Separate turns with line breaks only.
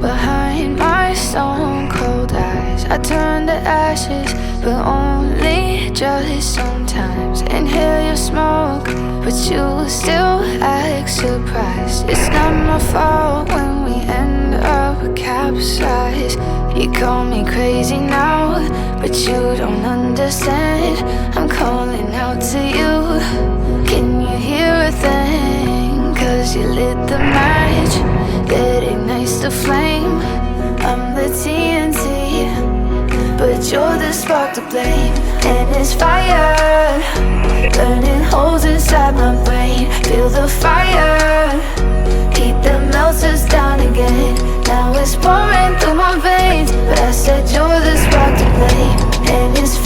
behind my stone cold eyes. I turn to ashes, but only just sometimes. Inhale your smoke, but you still act surprised. It's not my fault when we end up capsized. You call me crazy now, but you don't understand. I'm calling out to you. Can you hear a thing? 'Cause you lit the match that ignites the flame. I'm the TNT, but you're the spark to blame. And it's fire, burning holes inside my brain. Feel the fire, heat that melts us down again. Now it's pouring through my veins, but I said you're the spark.